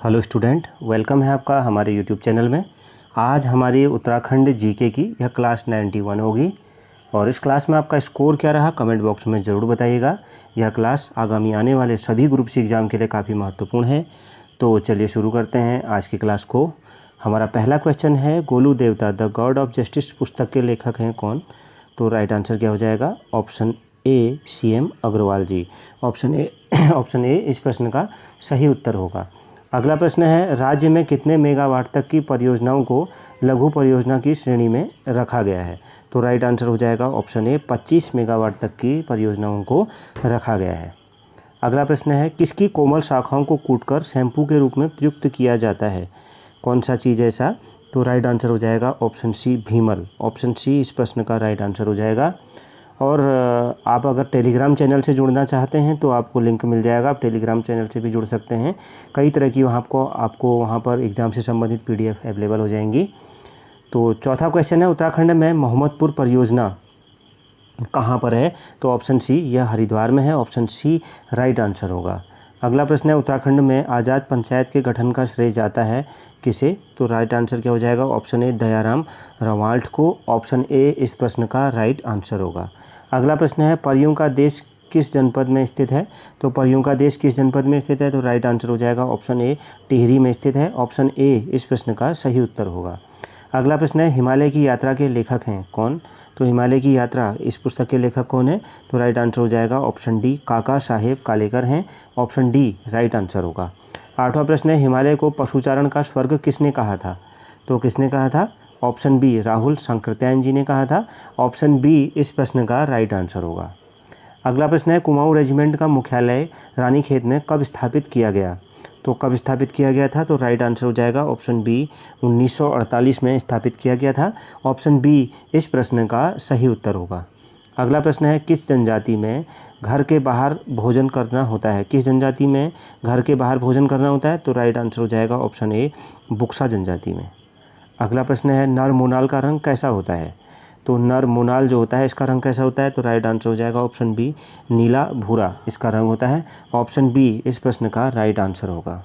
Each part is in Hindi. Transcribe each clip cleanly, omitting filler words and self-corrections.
हेलो स्टूडेंट, वेलकम है आपका हमारे यूट्यूब चैनल में। आज हमारी उत्तराखंड जीके की यह क्लास 91 होगी और इस क्लास में आपका स्कोर क्या रहा कमेंट बॉक्स में ज़रूर बताइएगा। यह क्लास आगामी आने वाले सभी ग्रुप सी एग्ज़ाम के लिए काफ़ी महत्वपूर्ण है। तो चलिए शुरू करते हैं आज की क्लास को। हमारा पहला क्वेश्चन है, गोलू देवता द गॉड ऑफ जस्टिस पुस्तक के लेखक हैं कौन? तो राइट आंसर क्या हो जाएगा? Option A CM Agarwal ji. Option A इस प्रश्न का सही उत्तर होगा। अगला प्रश्न है, राज्य में कितने मेगावाट तक की परियोजनाओं को लघु परियोजना की श्रेणी में रखा गया है? तो राइट आंसर हो जाएगा ऑप्शन ए 25 मेगावाट तक की परियोजनाओं को रखा गया है। अगला प्रश्न है, किसकी कोमल शाखाओं को कूटकर शैम्पू के रूप में प्रयुक्त किया जाता है? कौन सा चीज़ ऐसा? तो राइट आंसर हो जाएगा ऑप्शन सी भीमल। ऑप्शन सी इस प्रश्न का राइट आंसर हो जाएगा। और आप अगर टेलीग्राम चैनल से जुड़ना चाहते हैं तो आपको लिंक मिल जाएगा, आप टेलीग्राम चैनल से भी जुड़ सकते हैं। कई तरह की आपको वहाँ पर एग्ज़ाम से संबंधित PDF अवेलेबल हो जाएंगी। तो चौथा क्वेश्चन है, उत्तराखंड में मोहम्मदपुर परियोजना कहाँ पर है? तो ऑप्शन सी यह हरिद्वार में है। ऑप्शन सी राइट आंसर होगा। अगला प्रश्न है, उत्तराखंड में आज़ाद पंचायत के गठन का श्रेय जाता है किसे? तो राइट आंसर क्या हो जाएगा? ऑप्शन ए दयाराम रवाल्ट को। ऑप्शन ए इस प्रश्न का राइट आंसर होगा। अगला प्रश्न है, परियों का देश किस जनपद में स्थित है? तो परियों का देश किस जनपद में स्थित है? तो राइट आंसर हो जाएगा ऑप्शन ए टिहरी में स्थित है। ऑप्शन ए इस प्रश्न का सही उत्तर होगा। अगला प्रश्न है, हिमालय की यात्रा के लेखक हैं कौन? तो हिमालय की यात्रा इस पुस्तक के लेखक कौन है? तो राइट आंसर हो जाएगा ऑप्शन डी काका साहेब कालेकर हैं। ऑप्शन डी राइट आंसर होगा। आठवां प्रश्न है, हिमालय को पशुचारण का स्वर्ग किसने कहा था? तो किसने कहा था? ऑप्शन बी राहुल सांकृत्यायन जी ने कहा था। ऑप्शन बी इस प्रश्न का राइट आंसर होगा। अगला प्रश्न है, कुमाऊं रेजिमेंट का मुख्यालय रानीखेत में कब स्थापित किया गया? तो कब स्थापित किया गया था? तो राइट आंसर हो जाएगा ऑप्शन बी 1948 में स्थापित किया गया था। ऑप्शन बी इस प्रश्न का सही उत्तर होगा। अगला प्रश्न है, किस जनजाति में घर के बाहर भोजन करना होता है? किस जनजाति में घर के बाहर भोजन करना होता है? तो राइट आंसर हो जाएगा ऑप्शन ए बुक्सा जनजाति में। अगला प्रश्न है, नर मोनाल का रंग कैसा होता है? तो नर मोनाल जो होता है इसका रंग कैसा होता है? तो राइट आंसर हो जाएगा ऑप्शन बी नीला भूरा इसका रंग होता है। ऑप्शन बी इस प्रश्न का राइट आंसर होगा।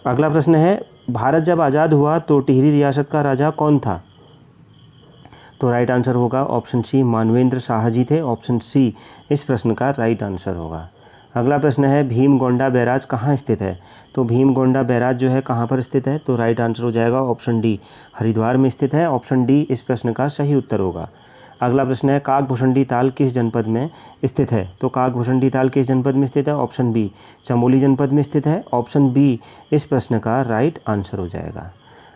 अगला प्रश्न है, भारत जब आज़ाद हुआ तो टिहरी रियासत का राजा कौन था? तो राइट आंसर होगा ऑप्शन सी मानवेंद्र शाह जी थे। ऑप्शन सी इस प्रश्न का राइट आंसर होगा। अगला प्रश्न है, भीमगोंडा बैराज कहाँ स्थित है? तो भीमगोंडा बैराज जो है कहाँ पर स्थित है? तो राइट आंसर हो जाएगा ऑप्शन डी हरिद्वार में स्थित है। ऑप्शन डी इस प्रश्न का सही उत्तर होगा। अगला प्रश्न है, काकभूषणी ताल किस जनपद में स्थित है? तो काकभूषणी ताल किस जनपद में स्थित है? ऑप्शन बी चमोली जनपद में स्थित है। ऑप्शन बी इस प्रश्न का राइट आंसर हो जाएगा।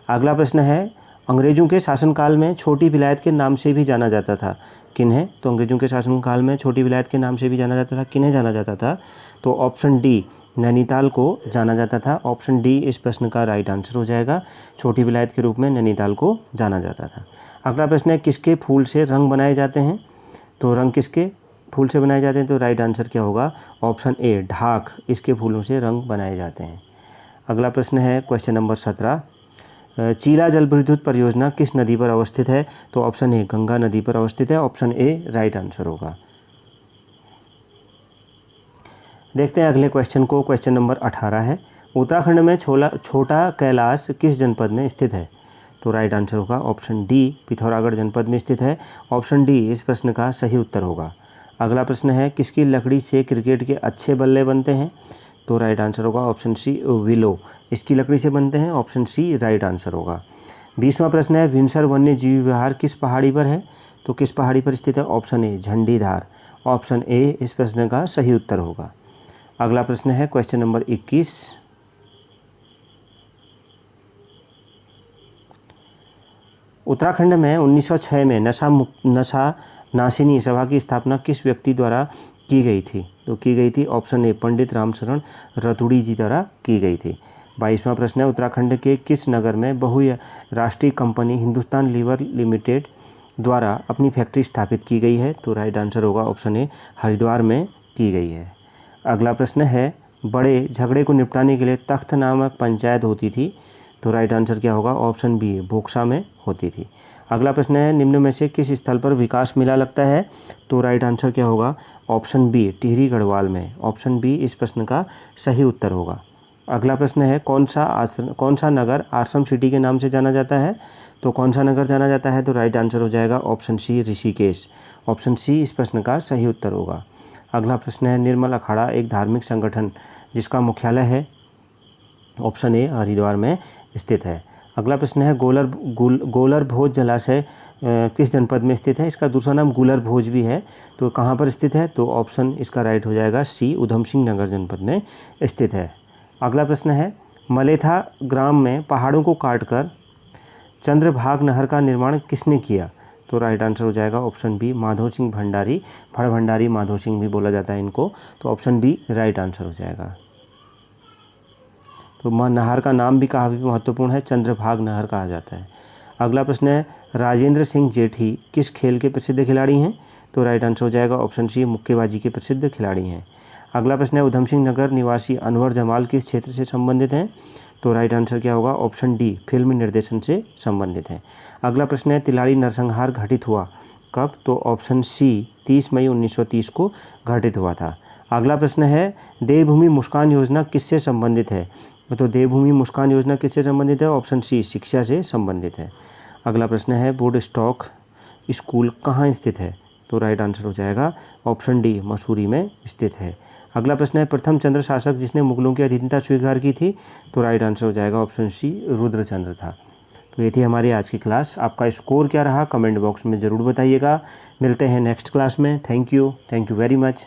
अगला प्रश्न है, अंग्रेजों के शासनकाल में छोटी विलायत के नाम से भी जाना जाता था किन्हें? तो अंग्रेजों के शासनकाल में छोटी विलायत के नाम से भी जाना जाता था, किन्हें जाना जाता था? तो ऑप्शन डी नैनीताल को जाना जाता था। ऑप्शन डी इस प्रश्न का राइट आंसर हो जाएगा। छोटी विलायत के रूप में नैनीताल को जाना जाता था। अगला प्रश्न है, किसके फूल से रंग बनाए जाते हैं? तो रंग किसके फूल से बनाए जाते हैं? तो राइट आंसर क्या होगा? ऑप्शन ए ढाक इसके फूलों से रंग बनाए जाते हैं। अगला प्रश्न है क्वेश्चन नंबर 17, चीला जल विद्युत परियोजना किस नदी पर अवस्थित है? तो ऑप्शन ए गंगा नदी पर अवस्थित है। ऑप्शन ए राइट आंसर होगा। देखते हैं अगले क्वेश्चन को। क्वेश्चन नंबर 18 है, उत्तराखंड में छोटा कैलाश किस जनपद में स्थित है? तो राइट आंसर होगा ऑप्शन डी पिथौरागढ़ जनपद में स्थित है। ऑप्शन डी इस प्रश्न का सही उत्तर होगा। अगला प्रश्न है, किसकी लकड़ी से क्रिकेट के अच्छे बल्ले बनते हैं? तो राइट आंसर होगा ऑप्शन सी विलो इसकी लकड़ी से बनते हैं। ऑप्शन सी राइट आंसर होगा। 20वां प्रश्न है, भिनसर वन्य जीव विहार किस पहाड़ी पर है? तो किस पहाड़ी पर स्थित है? Option A झंडीधार। ऑप्शन ए इस प्रश्न का सही उत्तर होगा। अगला प्रश्न है क्वेश्चन नंबर 21, उत्तराखंड में 1906 में नशा नाशिनी सभा की स्थापना किस व्यक्ति द्वारा की गई थी? तो की गई थी ऑप्शन ए पंडित रामशरण रतुड़ी जी द्वारा की गई थी। 22वां प्रश्न है, उत्तराखंड के किस नगर में बहुराष्ट्रीय कंपनी हिंदुस्तान लीवर लिमिटेड द्वारा अपनी फैक्ट्री स्थापित की गई है? तो राइट आंसर होगा ऑप्शन ए हरिद्वार में की गई है। अगला प्रश्न है, बड़े झगड़े को निपटाने के लिए तख्त नामक पंचायत होती थी? तो राइट आंसर क्या होगा? ऑप्शन बी बोक्सा में होती थी। अगला प्रश्न है, निम्न में से किस स्थल पर विकास मेला लगता है? तो राइट आंसर क्या होगा? ऑप्शन बी टिहरी गढ़वाल में। ऑप्शन बी इस प्रश्न का सही उत्तर होगा। अगला प्रश्न है कौन सा नगर आश्रम सिटी के नाम से जाना जाता है? तो कौन सा नगर जाना जाता है? तो राइट आंसर हो जाएगा option C Rishikesh. Option C इस प्रश्न का सही उत्तर होगा। अगला प्रश्न है निर्मल अखाड़ा एक धार्मिक संगठन जिसका मुख्यालय है? ऑप्शन ए हरिद्वार में स्थित है। अगला प्रश्न है गोलर भोज जलाशय किस जनपद में स्थित है? इसका दूसरा नाम गुलर भोज भी है। तो कहाँ पर स्थित है? तो ऑप्शन इसका राइट हो जाएगा सी उधम सिंह नगर जनपद में स्थित है। अगला प्रश्न है मलेथा ग्राम में पहाड़ों को काटकर चंद्रभाग नहर का निर्माण किसने किया? तो राइट आंसर हो जाएगा ऑप्शन बी माधव सिंह भंडारी। फड़ भंडारी माधव सिंह भी बोला जाता है इनको। तो ऑप्शन बी राइट आंसर हो जाएगा। तो नहर का नाम भी काफ़ी महत्वपूर्ण है, चंद्रभाग नहर कहा जाता है। अगला प्रश्न है राजेंद्र सिंह जेठी किस खेल के प्रसिद्ध खिलाड़ी हैं? तो राइट आंसर हो जाएगा ऑप्शन सी मुक्केबाजी के प्रसिद्ध खिलाड़ी हैं। अगला प्रश्न है उधम सिंह नगर निवासी अनवर जमाल किस क्षेत्र से संबंधित हैं? तो राइट आंसर क्या होगा? ऑप्शन डी फिल्म निर्देशन से संबंधित है। अगला प्रश्न है तिलाड़ी नरसंहार घटित हुआ कब? तो ऑप्शन सी 30 मई 1930 को घटित हुआ था। अगला प्रश्न है देवभूमि मुस्कान योजना किससे संबंधित है? तो देवभूमि मुस्कान योजना किससे संबंधित है? ऑप्शन सी शिक्षा से संबंधित है। अगला प्रश्न है वुड स्टॉक स्कूल कहाँ स्थित है? तो राइट आंसर हो जाएगा ऑप्शन डी मसूरी में स्थित है। अगला प्रश्न है प्रथम चंद्र शासक जिसने मुगलों की अधीनता स्वीकार की थी? तो राइट आंसर हो जाएगा ऑप्शन सी रुद्रचंद्र था। तो ये थी हमारी आज की क्लास। आपका स्कोर क्या रहा कमेंट बॉक्स में ज़रूर बताइएगा। मिलते हैं नेक्स्ट क्लास में। Thank you very much.